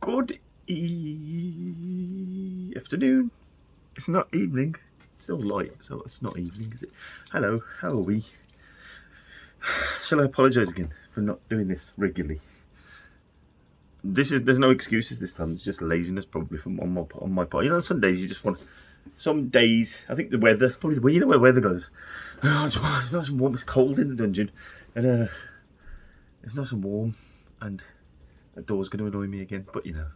Good afternoon. It's not evening. It's still light, so it's not evening, is it? Hello, how are we? Shall I apologise again for not doing this regularly? There's no excuses this time. It's just laziness, probably from on my part. You know, some days you just want. Some days, I think the weather, probably the way, you know where weather goes. Oh, it's nice and warm. It's cold in the dungeon, and it's nice and warm, and that door's going to annoy me again. But you know,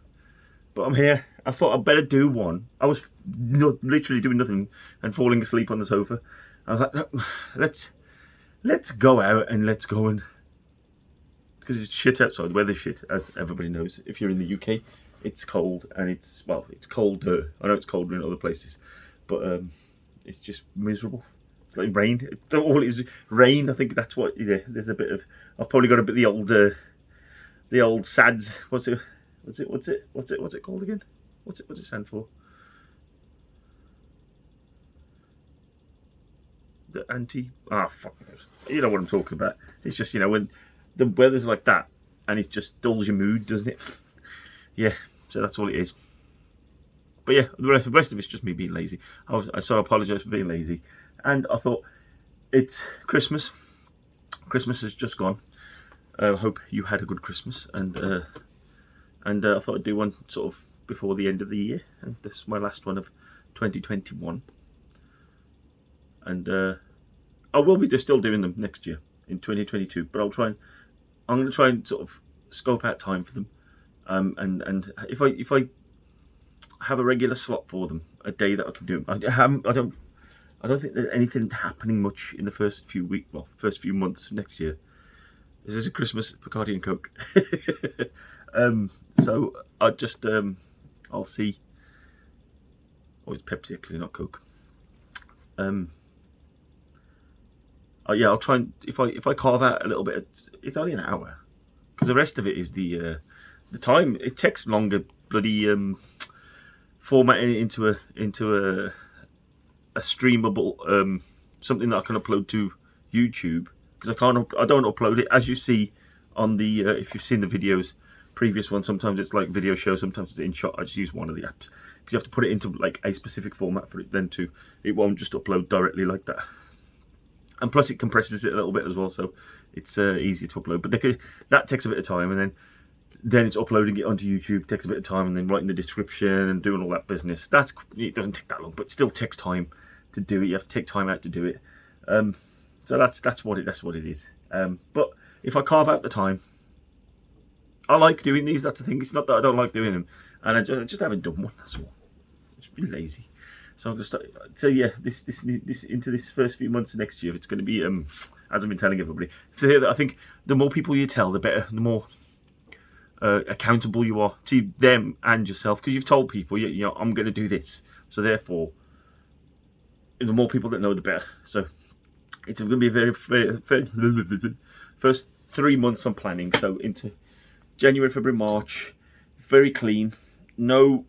but I'm here. I thought I'd better do one. I was literally doing nothing and falling asleep on the sofa. I was like, no, let's go out and let's go and, because it's shit outside. The weather's shit, as everybody knows. If you're in the UK, it's cold, and it's colder. I know it's colder in other places, but it's just miserable. It's like rain. All it is rain. I think that's what. Yeah, there's a bit of. I've probably got a bit of the old SADS. What's it called again? What's it stand for? The anti. Fuck knows. You know what I'm talking about. It's just, you know, when the weather's like that, and it just dulls your mood, doesn't it? Yeah. So that's all it is. But yeah, the rest of it's just me being lazy. So I apologise for being lazy. And I thought, it's Christmas. Christmas has just gone. I hope you had a good Christmas. And I thought I'd do one sort of before the end of the year. And this is my last one of 2021. And I will be still doing them next year in 2022. But I'm going to try and sort of scope out time for them. And if I have a regular slot for them, a day that I can do them. I don't think there's anything happening much in the first few months of next year. This is a Christmas Bacardi and Coke. So I just I'll see. Oh, it's Pepsi actually, not Coke. Yeah, I'll try and if I carve out a little bit. It's only an hour, because the rest of it is the time. It takes longer. Bloody formatting it into a streamable something that I can upload to YouTube, because I don't upload it, as you see on the if you've seen the videos, previous one. Sometimes it's like video show, sometimes it's InShot. I just use one of the apps, because you have to put it into like a specific format for it then to, it won't just upload directly like that. And plus it compresses it a little bit as well, so it's easy to upload. But that takes a bit of time, and then it's uploading it onto YouTube takes a bit of time, and then writing the description and doing all that business. It doesn't take that long, but it still takes time to do it. You have to take time out to do it. So that's what it is. But if I carve out the time, I like doing these. That's the thing. It's not that I don't like doing them, and I just haven't done one. That's all. Just been lazy. So I'm just so yeah. This into this first few months of next year, it's going to be as I've been telling everybody. So I think the more people you tell, the better. The more accountable you are to them and yourself, because you've told people, you know, I'm going to do this. So therefore, the more people that know, the better. So it's going to be a very first 3 months I'm planning. So into January, February, March, very clean. No.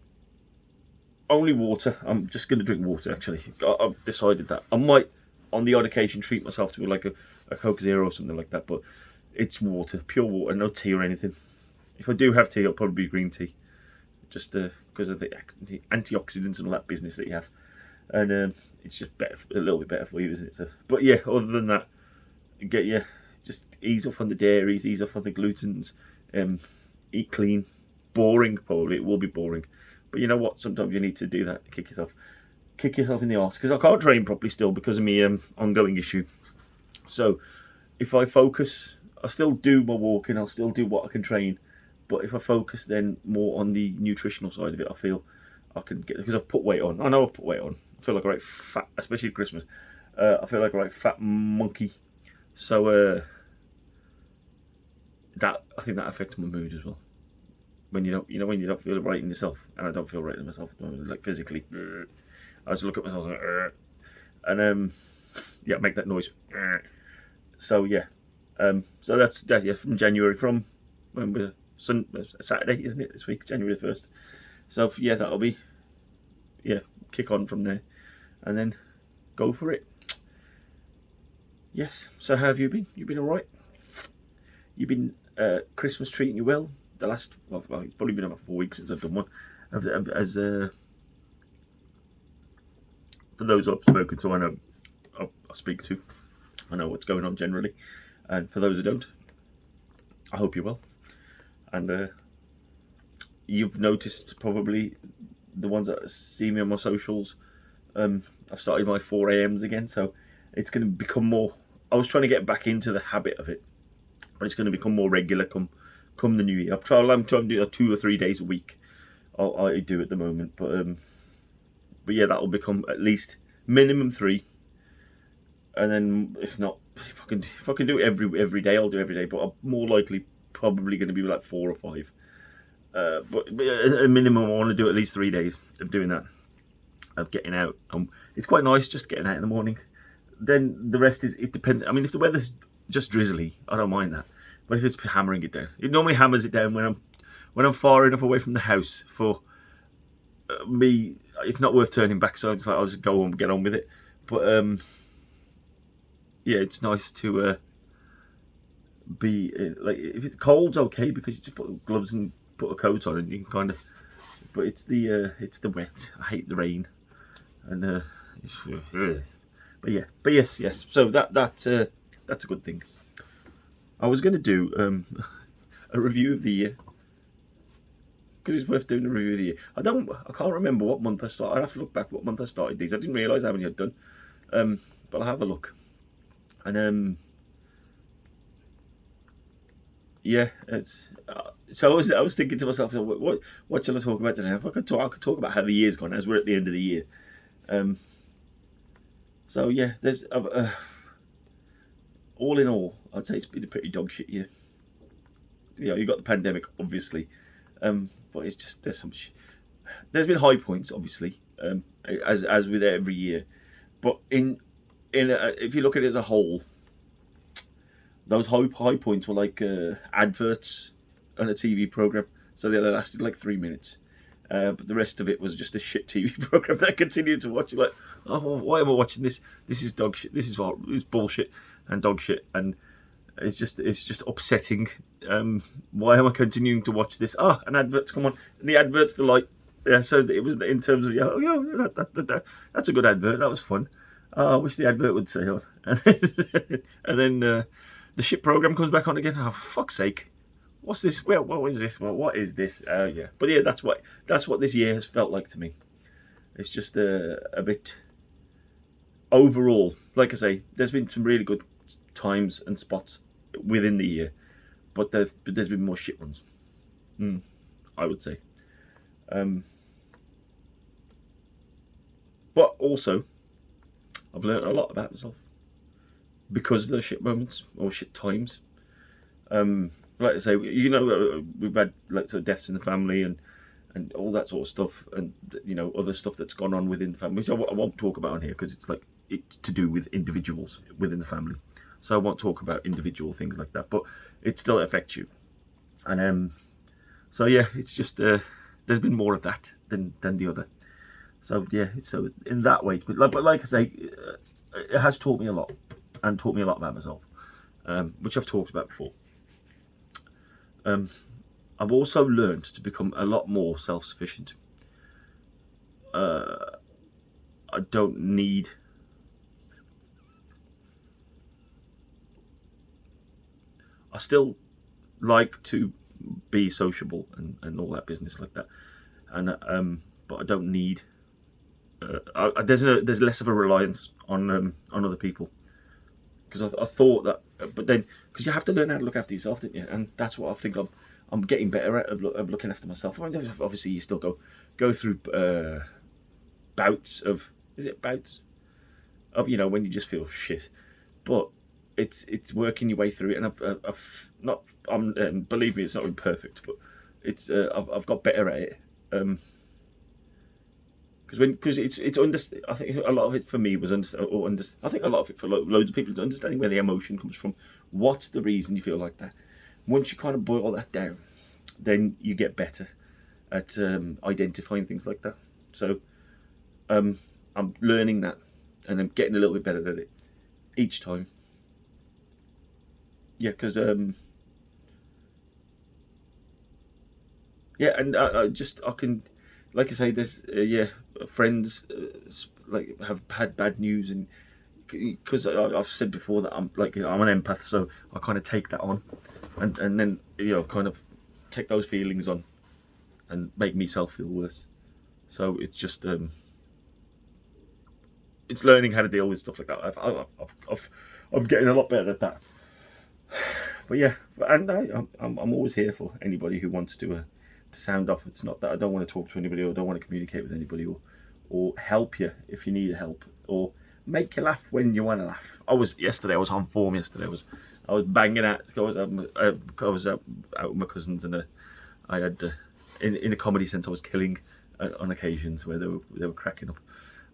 Only water. I'm just going to drink water, actually. I've decided that. I might, on the odd occasion, treat myself to like a Coke Zero or something like that, but it's water, pure water, no tea or anything. If I do have tea, it'll probably be green tea, just because of the antioxidants and all that business that you have. And it's just better, a little bit better for you, isn't it? So, but yeah, other than that, just ease off on the dairies, ease off on the glutens, eat clean. Boring, probably. It will be boring. But you know what? Sometimes you need to do that. Kick yourself in the arse, because I can't train properly still because of me ongoing issue. So if I focus, I still do my walking. I'll still do what I can train. But if I focus then more on the nutritional side of it, I feel I can get, because I've put weight on. I know I've put weight on. I feel like a right fat, especially at Christmas. I feel like a right fat monkey. So I think that affects my mood as well. When you don't feel right in yourself, and I don't feel right in myself at the moment, like physically. I just look at myself and yeah, make that noise. So yeah, so that's yeah, from January, from when we're Saturday, isn't it, this week, January 1st. So yeah, that'll be, yeah, kick on from there, and then go for it. Yes. So how have you been? You've been all right? You've been Christmas treating you well? The last, well, it's probably been about 4 weeks since I've done one. As for those I've spoken to, I know I speak to, I know what's going on generally, and for those who don't, I hope you're well. And you've noticed probably, the ones that see me on my socials, I've started my 4 a.m.s again, so it's going to become more. I was trying to get back into the habit of it, but it's going to become more regular come the new year. I'm trying to do 2 or 3 days a week. I do at the moment, but yeah, that'll become at least minimum 3, and then if not, if I can do it every day, I'll do every day. But I'm more likely probably going to be like 4 or 5. But at a minimum, I want to do at least 3 days of doing that, of getting out. It's quite nice just getting out in the morning. Then the rest it depends. I mean, if the weather's just drizzly, I don't mind that. But if it's hammering it down, it normally hammers it down when I'm far enough away from the house for me. It's not worth turning back, so I'll just go and get on with it. But yeah, it's nice to be like, if it's cold's okay, because you just put gloves and put a coat on and you can kind of. But it's the wet. I hate the rain, and but yeah, but yes. So that's a good thing. I was going to do a review of the year, because it's worth doing a review of the year. I can't remember what month I started. I'd have to look back what month I started these. I didn't realise how many I'd done, but I'll have a look. And yeah, it's so I was thinking to myself, what shall I talk about today? If I could talk about how the year's gone, as we're at the end of the year. So yeah, there's all in all, I'd say it's been a pretty dog shit year. You know, you got the pandemic, obviously, but it's just there's been high points, obviously, as with every year. But if you look at it as a whole, those high points were like adverts on a TV program, so they lasted like 3 minutes. But the rest of it was just a shit TV program that I continued to watch. Like, oh, why am I watching this? This is dog shit. This is bullshit and dog shit, and it's just upsetting. Why am I continuing to watch this? An advert's come on, and the advert's the like. Yeah, so it was in terms of that's a good advert. That was fun. I wish the advert would say on, and then the shit program comes back on again. Oh, fuck's sake! What's this? Well, what is this? Well, what is this? Yeah, but yeah, that's what this year has felt like to me. It's just a bit overall. Like I say, there's been some really good times and spots within the year, but there's been more shit ones. I would say. But also, I've learned a lot about myself because of those shit moments or shit times. Like I say, you know, we've had like sort of deaths in the family and all that sort of stuff, and you know, other stuff that's gone on within the family, which I won't talk about on here because it's like it's to do with individuals within the family. So I won't talk about individual things like that, but it still affects you. And so yeah, it's just there's been more of that than the other. So yeah, so in that way, but like I say, it has taught me a lot, and taught me a lot about myself, which I've talked about before. I've also learned to become a lot more self-sufficient. I don't need I still like to be sociable and all that business like that, and but I don't need. There's less of a reliance on other people, because I thought that, but then because you have to learn how to look after yourself, don't you? And that's what I think I'm getting better at, of looking after myself. I mean, obviously, you still go through bouts of you know, when you just feel shit, but it's working your way through it, and believe me, it's not imperfect, but it's I've got better at it. Because it's I think a lot of it for me was I think a lot of it for loads of people is understanding where the emotion comes from. What's the reason you feel like that? Once you kind of boil that down, then you get better at identifying things like that. So I'm learning that, and I'm getting a little bit better at it each time. Yeah, because yeah, and I can, like I say, there's yeah, friends like have had bad news, and because I've said before that I'm like, I'm an empath, so I kind of take that on, and then kind of take those feelings on and make myself feel worse. So it's just it's learning how to deal with stuff like that. I'm getting a lot better at that. But yeah, and I'm always here for anybody who wants to sound off. It's not that I don't want to talk to anybody or don't want to communicate with anybody or help you if you need help or make you laugh when you want to laugh. I was on form yesterday. I was banging out. I was out with my cousins and I had in a comedy sense I was killing on occasions where they were cracking up.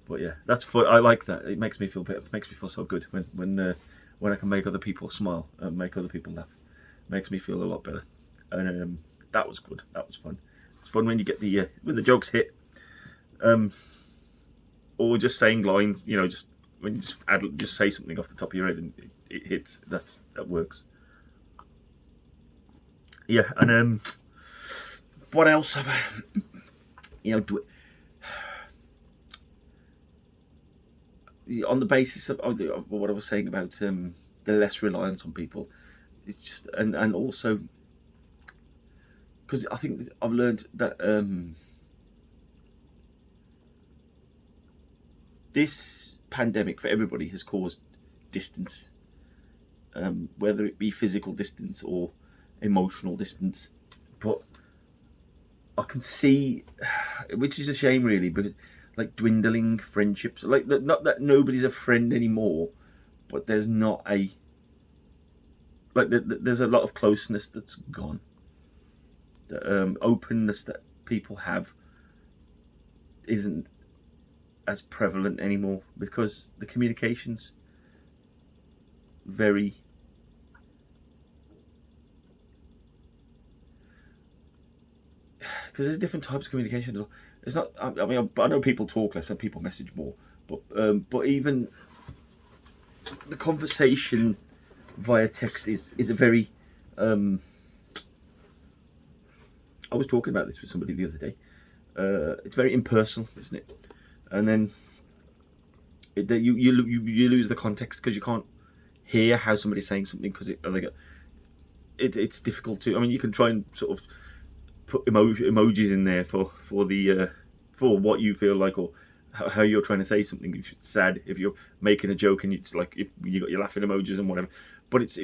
But yeah, that's fun. I like that. It makes me feel better. It makes me feel so good when I can make other people smile and make other people laugh. It makes me feel a lot better. And that was good. That was fun. It's fun when you get when the jokes hit, or just saying lines. Just when you just say something off the top of your head and it hits. That works. Yeah, and what else have I? On the basis of what I was saying about the less reliance on people, it's just and also because I think I've learned that this pandemic for everybody has caused distance, whether it be physical distance or emotional distance. But I can see, which is a shame really, because like dwindling friendships, like not that nobody's a friend anymore, but there's not there's a lot of closeness that's gone. The openness that people have isn't as prevalent anymore because the communication's very because there's different types of communication. It's not. I mean, I know people talk less and people message more, but even the conversation via text is a very. I was talking about this with somebody the other day. It's very impersonal, isn't it? And then you lose the context because you can't hear how somebody's saying something because it's difficult to. I mean, you can try and sort of put emojis in there for for what you feel like or how you're trying to say something. If it's sad, if you're making a joke and it's like if you got your laughing emojis and whatever. But it's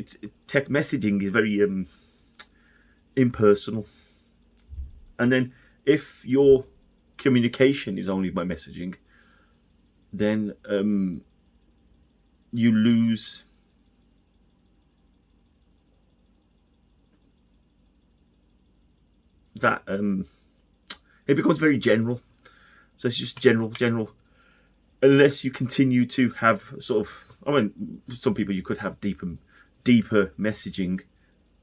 text messaging is very impersonal. And then if your communication is only by messaging, then you lose that it becomes very general. So it's just general unless you continue to have sort of, I mean, some people you could have deeper messaging,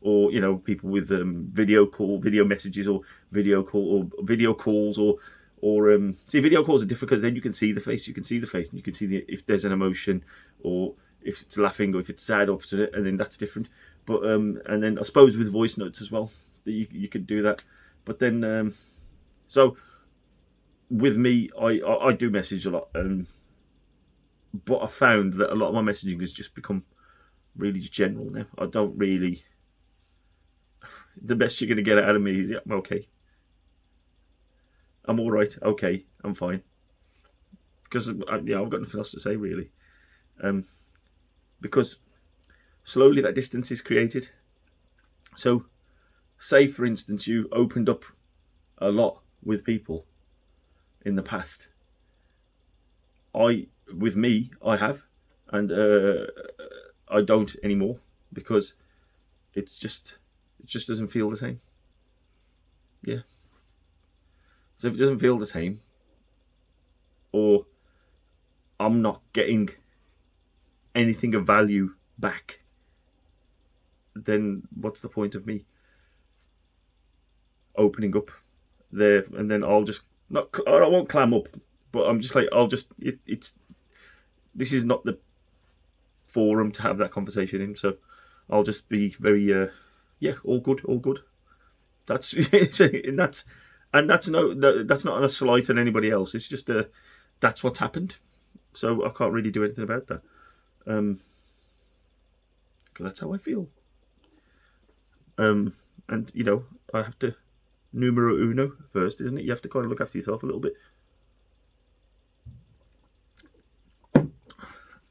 or people with video messages, or video calls, or see, video calls are different because then you can see the face, and you can see if there's an emotion, or if it's laughing, or if it's sad, and then that's different. But and then I suppose with voice notes as well, that you could do that. But then so with me, I do message a lot, but I found that a lot of my messaging has just become really general now. I don't really. The best you're going to get out of me is, yeah, okay, I'm all right, okay, I'm fine, because I've got nothing else to say really, because slowly that distance is created. So, say for instance, you opened up a lot with people in the past. I have, and I don't anymore because it just doesn't feel the same. Yeah. So if it doesn't feel the same, or I'm not getting anything of value back, then what's the point of me opening up there? And then I'll just I won't clam up, but I'm just like, this is not the forum to have that conversation in. So I'll just be very yeah, all good. That's and that's not a slight on anybody else. It's just that's what's happened. So I can't really do anything about that. Because that's how I feel. And you know, I have to numero uno first, isn't it? You have to kind of look after yourself a little bit.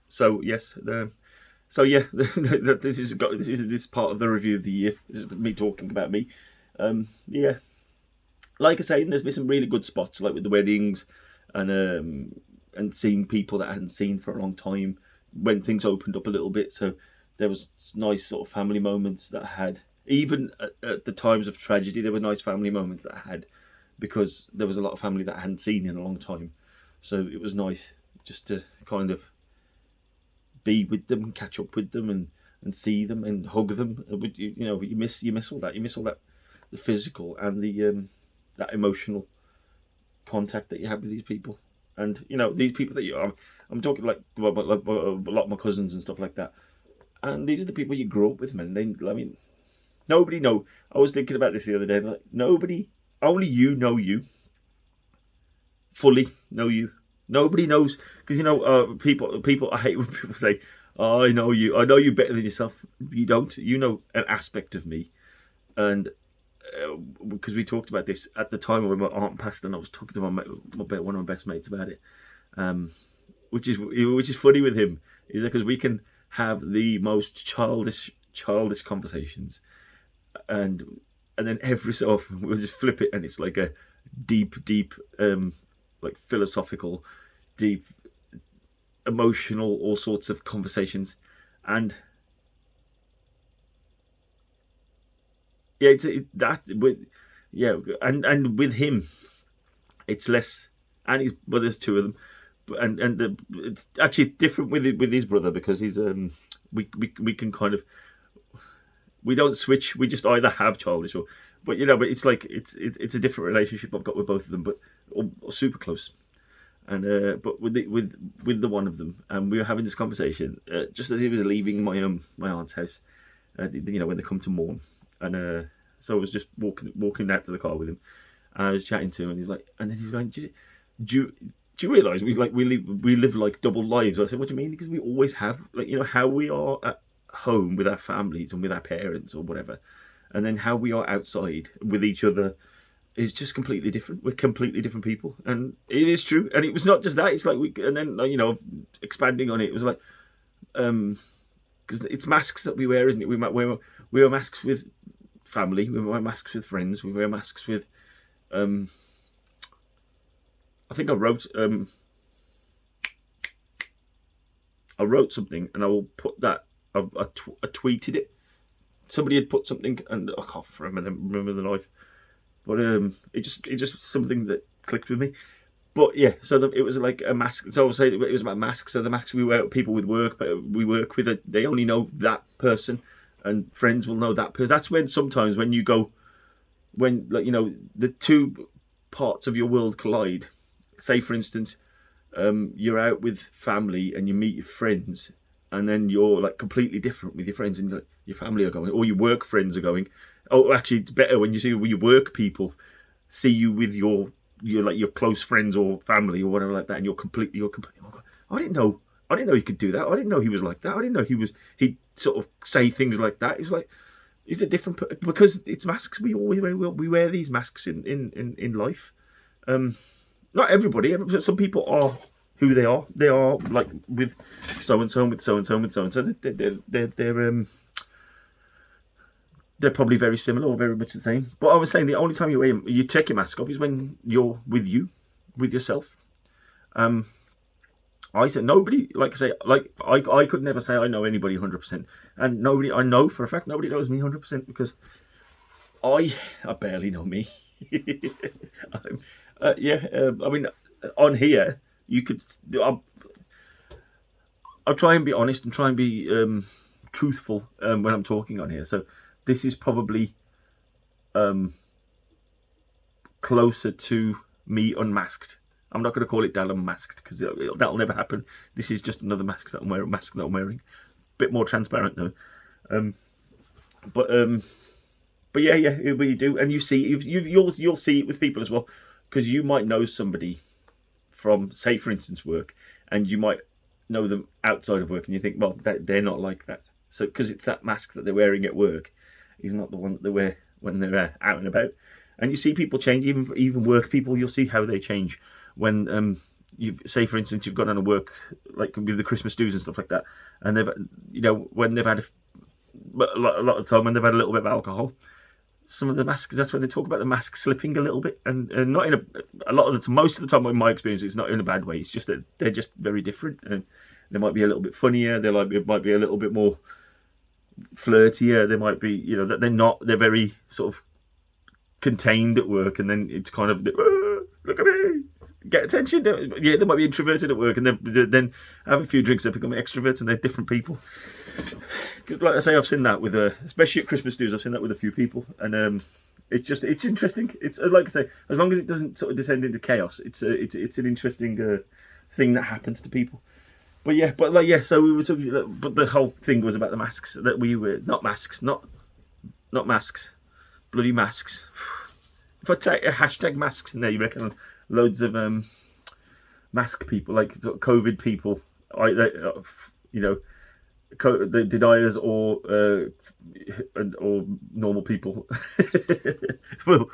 So yes, so yeah, this is part of the review of the year. This is me talking about me. Yeah, like I say, there's been some really good spots, like with the weddings, and seeing people that I hadn't seen for a long time when things opened up a little bit. So there was nice sort of family moments that I had. Even at the times of tragedy, there were nice family moments that I had because there was a lot of family that I hadn't seen in a long time. So it was nice just to kind of be with them, catch up with them, and see them and hug them. You know, you miss all that. You miss all that, the physical and the that emotional contact that you have with these people. And you know, these people that I'm talking like a lot of my cousins and stuff like that. And these are the people you grew up with, man. I mean, nobody know. I was thinking about this the other day. Like, nobody, only you know you. Fully know you. Nobody knows, because you know, people. I hate when people say, "Oh, I know you. I know you better than yourself." You don't. You know an aspect of me, and because we talked about this at the time when my aunt passed, and I was talking to one of my best mates about it, which is funny with him, is because we can have the most childish conversations, and then every so often we'll just flip it, and it's like a deep like philosophical, deep, emotional, all sorts of conversations. And yeah, and with him it's less, and his brothers, two of them, it's actually different with his brother, because he's we can kind of, we don't switch, we just either have childish or, but you know, but it's like it's a different relationship I've got with both of them, but super close. And but with the one of them, and we were having this conversation just as he was leaving my aunt's house, you know, when they come to mourn, and so I was just walking out to the car with him, and I was chatting to him, and he's like, and then he's going, do you realise we live like double lives? I said, what do you mean? Because we always have, like, you know, how we are at home with our families and with our parents or whatever, and then how we are outside with each other is just completely different. We're completely different people, and it is true. And it was not just that. It's like and then, you know, expanding on it, it was like, because it's masks that we wear, isn't it? We wear masks with family. We wear masks with friends. We wear masks with. I think I wrote something, and I will put that. I tweeted it. Somebody had put something, and I can't remember the life. But it just something that clicked with me. But yeah, so it was like a mask. So I was saying it was about masks. So the masks we wear, people with work, but we work with, they only know that person, and friends will know that person. That's when sometimes when you go, when, like, you know, the two parts of your world collide. Say for instance, you're out with family and you meet your friends, and then you're like completely different with your friends, and like, your family are going, or your work friends are going. Oh, actually, it's better when your work people see you with your like your close friends or family or whatever like that, and you're completely. Oh God, I didn't know he could do that. I didn't know he was like that. I didn't know he'd sort of say things like that. It's like, he's a different, because it's masks. We always wear these masks in life. Not everybody. Some people are who they are. They are like with so and so and with so and so and with so and so. They're probably very similar or very much the same. But I was saying the only time you take your mask off is when you're with yourself. I said nobody, like I say, like I could never say I know anybody 100%, and nobody, I know for a fact nobody knows me 100%, because I barely know me. I mean, on here you could. I'll try and be honest and try and be truthful when I'm talking on here. So this is probably closer to me unmasked. I'm not going to call it Dal Unmasked, because that'll never happen. This is just another mask that I'm wearing. Bit more transparent though. But yeah, you do, and you see, you'll see it with people as well, because you might know somebody from, say, for instance, work, and you might know them outside of work, and you think, well, they're not like that. So because it's that mask that they're wearing at work, is not the one that they wear when they're out and about. And you see people change, even work people. You'll see how they change when you say, for instance, you've gone on a work like with the Christmas do's and stuff like that, and they've, when they've had a lot of the time when they've had a little bit of alcohol, some of the masks, that's when they talk about the mask slipping a little bit, and not in a lot of the time, most of the time in my experience, it's not in a bad way. It's just that they're just very different, and they might be a little bit funnier. They might be a little bit more flirtier. They might be, that they're very sort of contained at work, and then it's kind of, look at me, get attention. Yeah, they might be introverted at work, and then have a few drinks, they become extroverts, and they're different people. Because, like I say, I've seen that with especially at Christmas dues, I've seen that with a few people, and it's interesting. It's like I say, as long as it doesn't sort of descend into chaos, it's an interesting thing that happens to people. But yeah, so we were talking, but the whole thing was about the masks, that we were not masks, not masks, bloody masks. If I take a hashtag masks in there, you reckon loads of mask people, like sort of COVID people, the deniers or normal people, we'll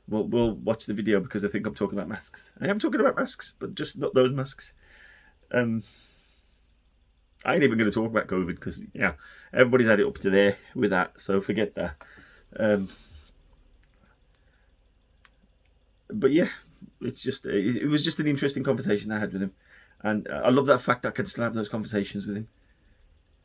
watch the video, because I think I'm talking about masks. I am talking about masks, but just not those masks. I ain't even going to talk about COVID, because everybody's had it up to there with that, so forget that. But yeah, it was just an interesting conversation I had with him, and I love that fact that I can still have those conversations with him,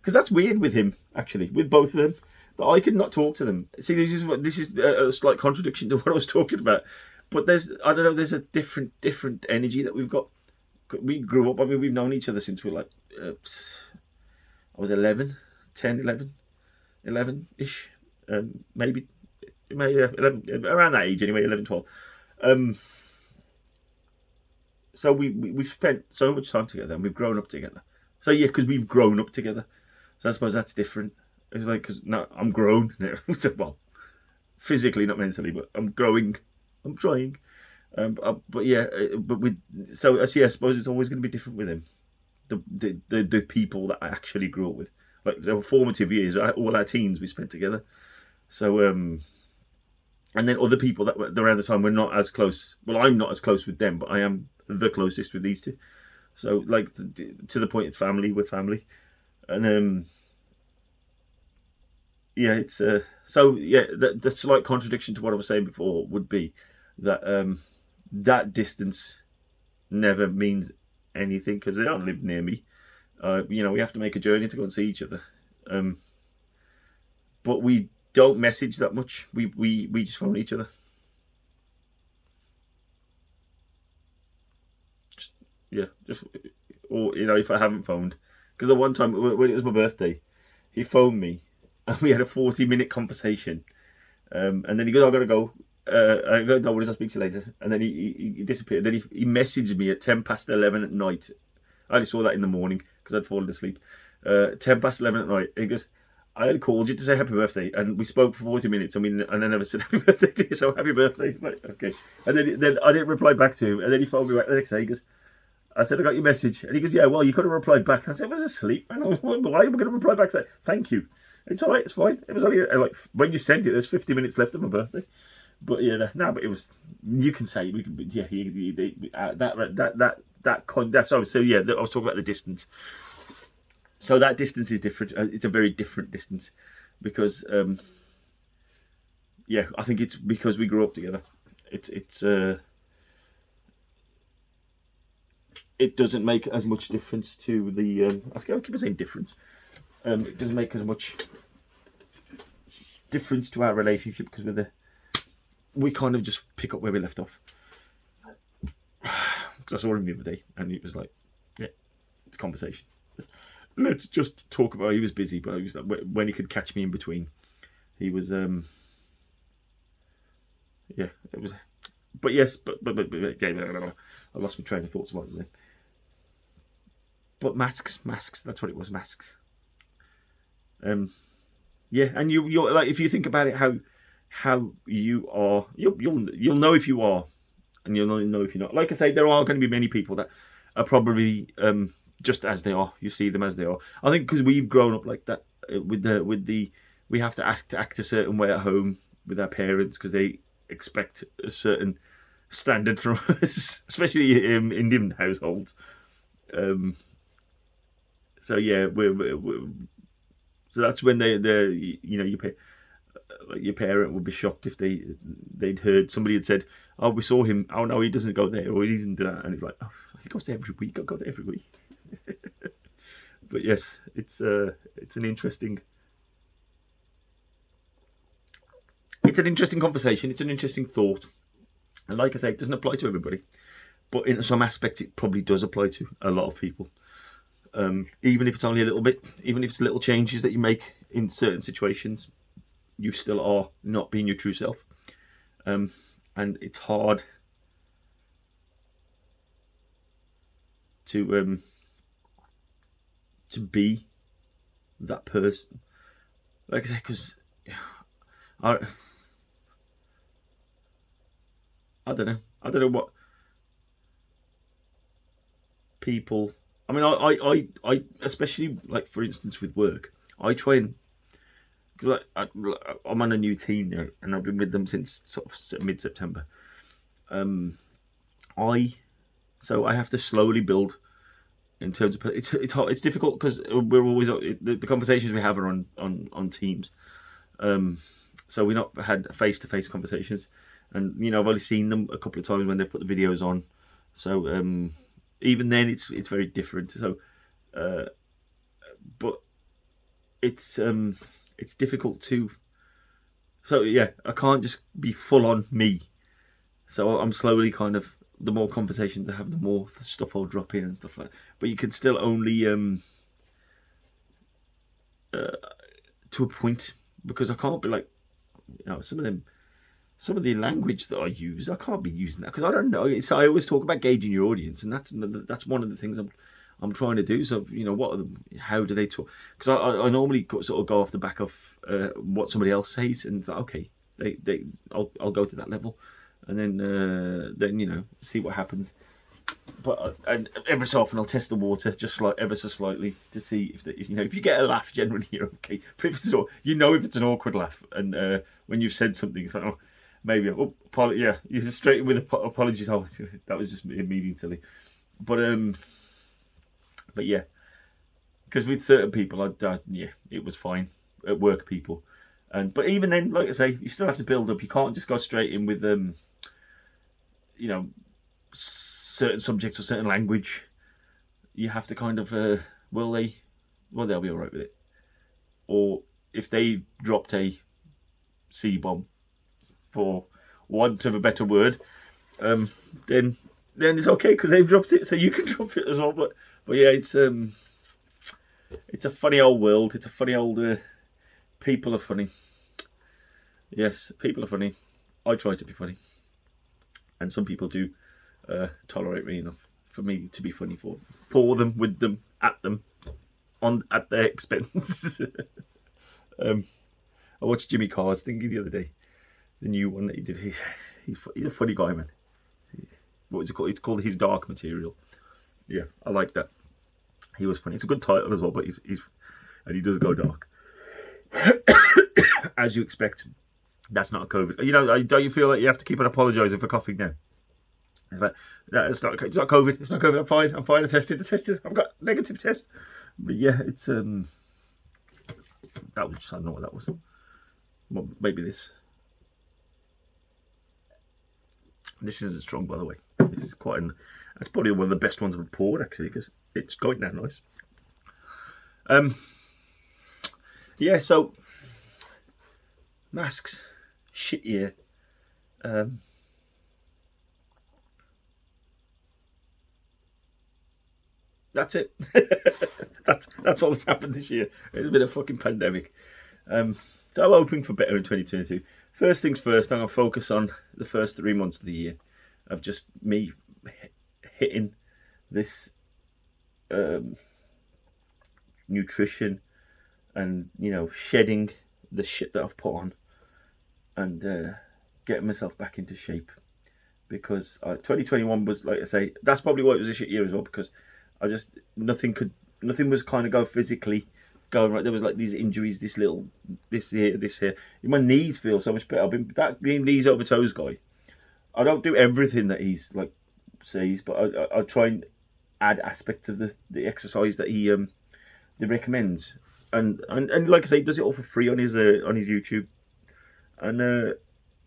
because that's weird with him, actually, with both of them, that I could not talk to them. See, this is a slight contradiction to what I was talking about, but there's a different energy that we've got. We grew up, I mean, we've known each other since we were like, I was 11 ish, maybe 11, around that age anyway, 11, 12. So we've spent so much time together, and we've grown up together. So yeah, because we've grown up together, so I suppose that's different. It's like, because now I'm grown now. Well, physically, not mentally, but I'm growing. I'm trying. But yeah, I suppose it's always going to be different with him. The people that I actually grew up with, like the formative years, all our teens we spent together. So and then other people that were around the time we're not as close. Well, I'm not as close with them, but I am the closest with these two. So like to the point, it's family. We're family, and yeah, it's so yeah. The slight contradiction to what I was saying before would be that that distance never means anything, because they don't live near me. We have to make a journey to go and see each other. But we don't message that much. We just phone each other. Or if I haven't phoned, because the one time when it was my birthday, he phoned me, and we had a 40-minute conversation. And then he goes, "I gotta go." I go, "No worries, I'll speak to you later." And then he disappeared. Then he messaged me at 11:10 at night. I only saw that in the morning because I'd fallen asleep. 11:10 at night. And he goes, "I had called you to say happy birthday, and we spoke for 40 minutes. And I never said happy birthday to you, so happy birthday." It's like, okay. And then I didn't reply back to him. And then he phoned me back the next day. He goes, I said, "I got your message." And he goes, "Yeah, well, you could have replied back." I said, "I was asleep. Why am I going to reply back?" I said, "Thank you. It's all right. It's fine." It was only like when you sent it, there's 50 minutes left of my birthday. But yeah, no, but it was. You can say we can. Yeah, so yeah, I was talking about the distance. So that distance is different. It's a very different distance, because yeah, I think it's because we grew up together. It doesn't make as much difference to the. I keep saying difference. It doesn't make as much difference to our relationship, because we kind of just pick up where we left off. Because I saw him the other day, and it was like, yeah, it's a conversation. Let's just talk about. He was busy, but he was, when he could catch me in between, he was. Yeah, it was. But yes, but I lost my train of thought slightly. But masks. That's what it was. Masks. Yeah, and you're like, if you think about it, how you are, you'll know if you are, and you'll know if you're not. Like I say, there are going to be many people that are probably just as they are. You see them as they are. I think because we've grown up like that with the we have to act a certain way at home with our parents because they expect a certain standard from us, especially in Indian households. Um, so yeah, so that's when they like your parent would be shocked if they'd heard somebody had said, "Oh, we saw him. Oh no, he doesn't go there, or he doesn't do that," and it's like, "Oh, he goes there every week. I go there every week." But yes, it's an interesting conversation. It's an interesting thought, and like I say, it doesn't apply to everybody, but in some aspects, it probably does apply to a lot of people. Even if it's only a little bit, even if it's little changes that you make in certain situations, you still are not being your true self. And it's hard to be that person. Like I say, because I I don't know. I don't know what people. I mean, I especially like for instance with work, I try and because I'm on a new team now, and I've been with them since sort of mid-September. Um, I so I have to slowly build in terms of it's hard, it's difficult because we're always the conversations we have are on Teams. Um, so we've not had face-to-face conversations, and I've only seen them a couple of times when they've put the videos on. So even then, it's very different. So, uh, but it's difficult to. So yeah, I can't just be full on me. So I'm slowly kind of the more conversations I have, the more stuff I'll drop in and stuff like that. But you can still only uh, to a point because I can't be like some of the language that I use, I can't be using that because I don't know. I always talk about gauging your audience, and that's one of the things I'm trying to do. So what are how do they talk? Because I normally sort of go off the back of what somebody else says, and it's like, okay, I'll go to that level, and then see what happens. But and every so often I'll test the water just like ever so slightly to see if you get a laugh, generally you're okay. But if if it's an awkward laugh, and when you've said something, it's like, oh, maybe yeah, you just straight in with apologies. Oh, that was just me being silly. But but yeah, because with certain people, yeah, it was fine at work people, but even then, like I say, you still have to build up. You can't just go straight in with you know certain subjects or certain language. You have to kind of they'll be all right with it, or if they dropped a C bomb for want of a better word, then it's okay because they've dropped it, so you can drop it as well. But yeah, it's a funny old world. It's a funny old. People are funny. Yes, people are funny. I try to be funny, and some people do tolerate me enough for me to be funny for them, with them, at them, at their expense. I watched Jimmy Carr's thingy the other day, the new one that he did. He's a funny guy, man. What is it called? It's called His Dark Material. Yeah, I like that. He was funny. It's a good title as well, but he's and he does go dark, as you expect. That's not a COVID. Don't you feel like you have to keep on apologising for coughing now? It's like it's not COVID. It's not COVID. I'm fine. I tested. I've got negative test. But yeah, it's that was I don't know what that was. Well, maybe this. This isn't strong, by the way. This is that's probably one of the best ones I've poured actually because it's going down nice. Yeah. So masks, shit year. That's it. that's all that's happened this year. It's been a fucking pandemic. So I'm hoping for better in 2022. First things first, I'm gonna focus on the first 3 months of the year of just me hitting this nutrition and shedding the shit that I've put on and getting myself back into shape. Because 2021 was, like I say, that's probably why it was a shit year as well, because I just nothing was kind of go physically going right. There was like these injuries, this here. My knees feel so much better. I've been that being knees over toes guy. I don't do everything that he's like says, but I try and add aspects of the exercise that he recommends, and like I say, he does it all for free on his YouTube, and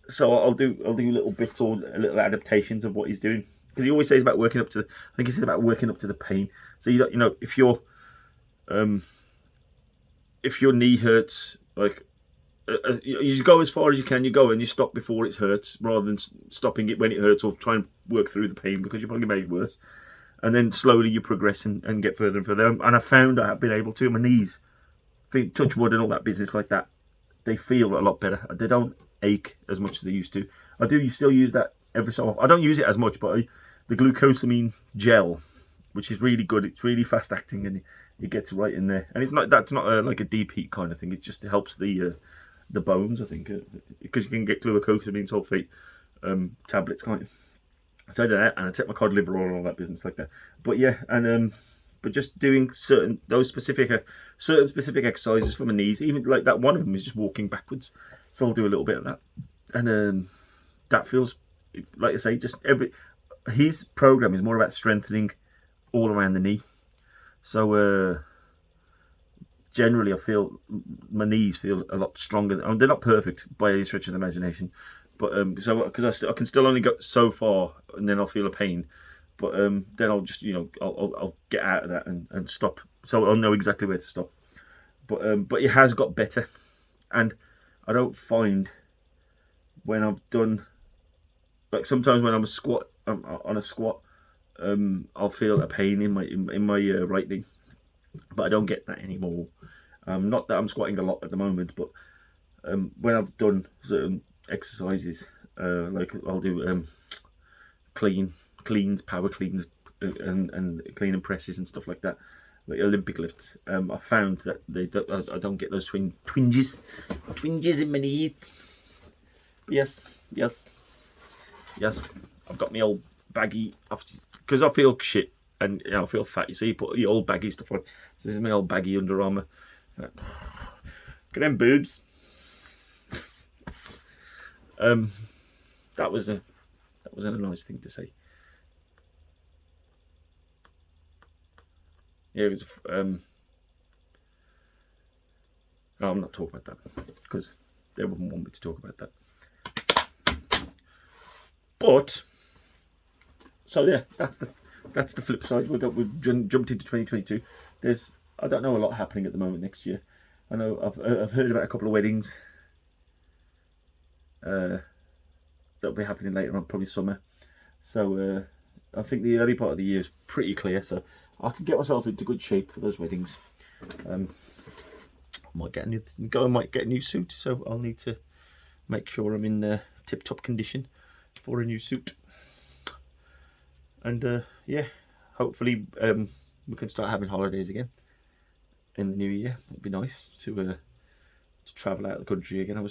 so I'll do little bits or little adaptations of what he's doing, because he always says about working up to I think he says about working up to the pain. So you know if your knee hurts, like you go as far as you can, you go and you stop before it hurts, rather than stopping it when it hurts, or try and work through the pain, because you're probably make it worse. And then slowly you progress and get further and further. And I found I have been able to. My knees, touch wood and all that business like that, they feel a lot better. They don't ache as much as they used to. I do still use that every so often. I don't use it as much, but the glucosamine gel, which is really good. It's really fast acting, and it gets right in there. And that's not like a deep heat kind of thing. It just helps the bones, I think, because you can get glucosamine sulfate tablets, can't you? So I do that, and I take my cod liver oil and all that business like that. But yeah, and but just doing certain specific exercises for my knees. Even like that, one of them is just walking backwards. So I'll do a little bit of that, and that feels, like I say, just his program is more about strengthening all around the knee. So generally, I feel my knees feel a lot stronger. I mean, they're not perfect by any stretch of the imagination, but so because I can still only go so far, and then I'll feel a pain. But then I'll just I'll get out of that and stop. So I'll know exactly where to stop. But it has got better, and I don't find when I've done, like sometimes when I'm on a squat, I'll feel a pain in my right knee, but I don't get that anymore. Not that I'm squatting a lot at the moment, but when I've done certain exercises, like I'll do cleans, power cleans, and clean and presses and stuff like that, like Olympic lifts. I found that I don't get those twinges in my knees. Yes. I've got my old baggy, because I feel shit and I feel fat. You see, you put your old baggy stuff on. So this is my old baggy Under Armour. Look at them boobs. That was a nice thing to say. Yeah, it was. No, I'm not talking about that, because they wouldn't want me to talk about that. But so yeah, that's the flip side. We've jumped into 2022. I don't know a lot happening at the moment next year. I know I've heard about a couple of weddings that'll be happening later on, probably summer. So I think the early part of the year is pretty clear. So I can get myself into good shape for those weddings. Might get a new suit, so I'll need to make sure I'm in tip-top condition for a new suit. And yeah, hopefully we can start having holidays again in the new year. It'd be nice to travel out of the country again. I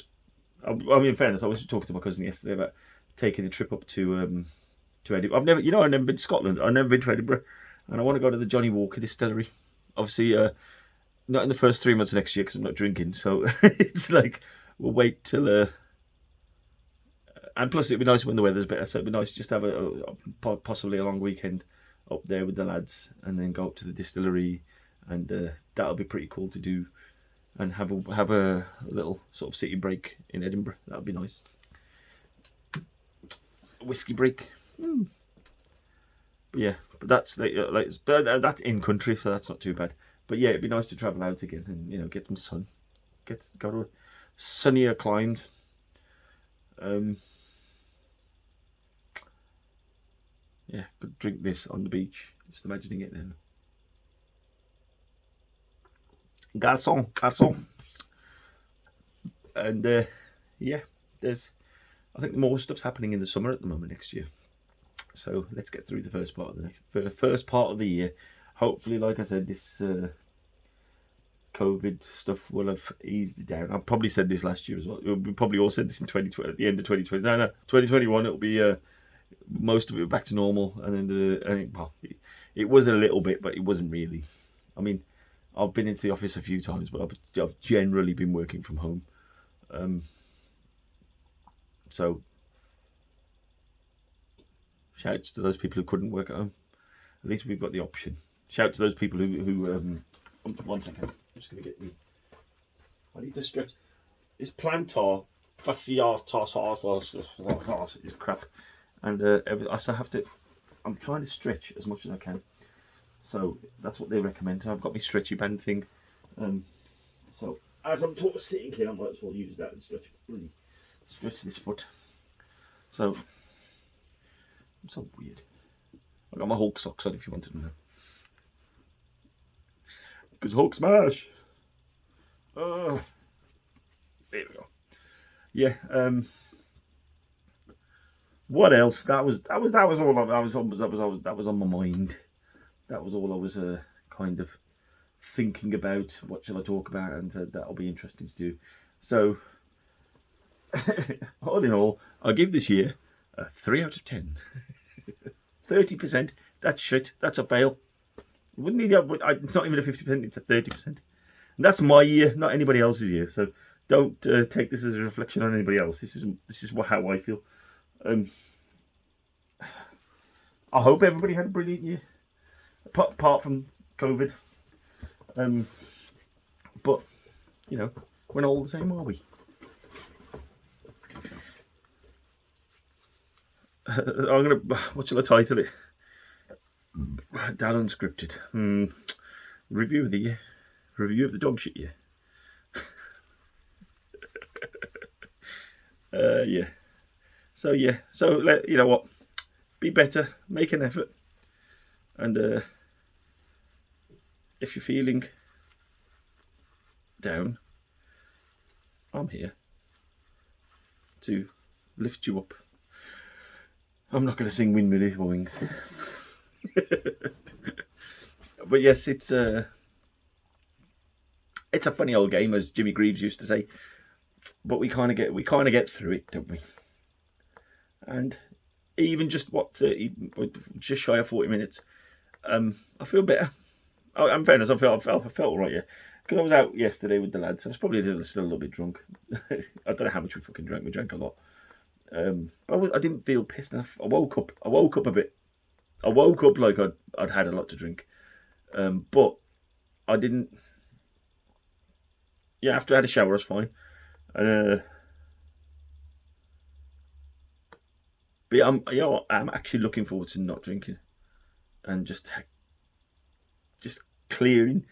mean, in fairness, I was talking to my cousin yesterday about taking a trip up to Edinburgh. I've never been to Scotland. I've never been to Edinburgh, and I want to go to the Johnny Walker Distillery. Obviously, not in the first 3 months of next year, because I'm not drinking. So it's like we'll wait till. And plus, it'd be nice when the weather's better. So it'd be nice just to have possibly a long weekend up there with the lads, and then go up to the distillery, and that'll be pretty cool to do, and have a little sort of city break in Edinburgh. That'd be nice. A whiskey break. But yeah, but that's that's in country, so that's not too bad. But yeah, it'd be nice to travel out again and get some sun, go to sunnier climes. Yeah, could drink this on the beach. Just imagining it then. Garçon. And yeah, I think more stuff's happening in the summer at the moment next year. So let's get through the first part of the year. Hopefully, like I said, this COVID stuff will have eased down. I probably said this last year as well. We probably all said this in 2020, at the end of 2020. No, 2021 it'll be most of it back to normal, and then well, it was a little bit, but it wasn't really. I mean, I've been into the office a few times, but I've generally been working from home. So shouts to those people who couldn't work at home. At least we've got the option. Shout to those people who 1 second. I'm just going to get me. I need to stretch. This plantar fasciitis is crap, and I have to. I'm trying to stretch as much as I can. So that's what they recommend. I've got my stretchy band thing. So as I'm sitting here, I might as well use that and stretch this foot. So I'm so weird. I got my Hulk socks on if you wanted to know. Because Hulk smash. There we go. Yeah. What else? That was all. That was on my mind. That was all I was kind of thinking about. What shall I talk about? And that'll be interesting to do. So, all in all, I'll give this year a 3 out of 10. 30%. That's shit. That's a fail. Wouldn't need. It's not even a 50%. It's a 30%. And that's my year, not anybody else's year. So don't take this as a reflection on anybody else. This is how I feel. I hope everybody had a brilliant year, apart from COVID. But you know, we're not all the same, are we? What shall I title it? Dal Unscripted. Review of the year. Review of the dog shit year. Yeah. So yeah. So you know what? Be better. Make an effort. And if you're feeling down, I'm here to lift you up. I'm not going to sing "Wind Beneath My Wings." But yes, it's a funny old game, as Jimmy Greaves used to say. But we kind of get through it, don't we? And even just just shy of 40 minutes, I feel better. In fairness, I felt all right, yeah. Because I was out yesterday with the lads. I was probably still a little bit drunk. I don't know how much we fucking drank. We drank a lot. But I didn't feel pissed enough. I woke up a bit. I woke up like I'd had a lot to drink. But I didn't. Yeah, after I had a shower, I was fine. But I'm actually looking forward to not drinking and just clearing.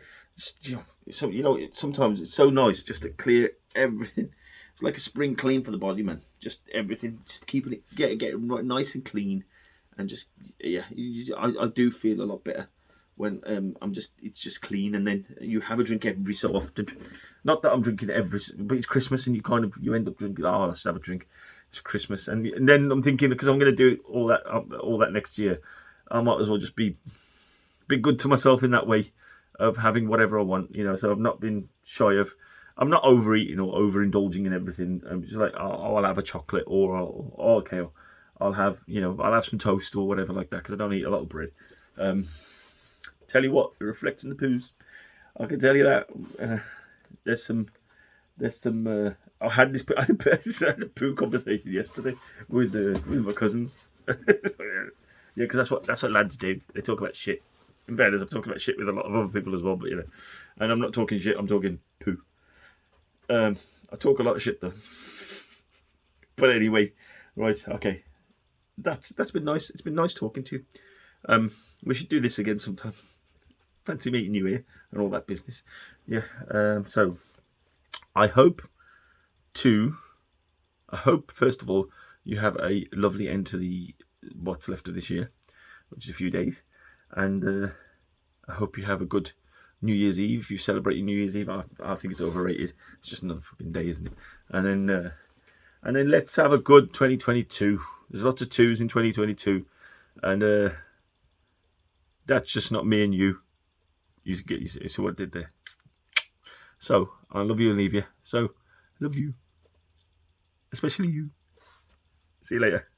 Sometimes it's so nice just to clear everything. It's like a spring clean for the body, man. Just everything, just keeping it, get it nice and clean, and just I do feel a lot better when it's just clean, and then you have a drink every so often. Not that I'm drinking but it's Christmas and you end up drinking. Oh, let's have a drink. It's Christmas, and then I'm thinking, because I'm going to do all that next year, I might as well just be good to myself in that way of having whatever I want, So I've not been shy of. I'm not overeating or overindulging in everything. I'm just like, I'll have a chocolate, or I'll have some toast or whatever like that, because I don't eat a lot of bread. Tell you what, it reflects in the poos. I can tell you that there's some. I had a poo conversation yesterday with my cousins. Yeah, because that's what lads do. They talk about shit. In fairness, I've talked about shit with a lot of other people as well, but and I'm not talking shit. I'm talking poo. I talk a lot of shit though. But anyway, right, okay. That's been nice. It's been nice talking to you. We should do this again sometime. Fancy meeting you here and all that business. Yeah. So I hope first of all you have a lovely end to what's left of this year, which is a few days, and I hope you have a good New Year's Eve. If you celebrate New Year's Eve, I think it's overrated. It's just another fucking day, isn't it? And then let's have a good 2022. There's lots of twos in 2022, and that's just not me and you. You see what I did there? So I love you and leave you. So love you, especially you. See you later.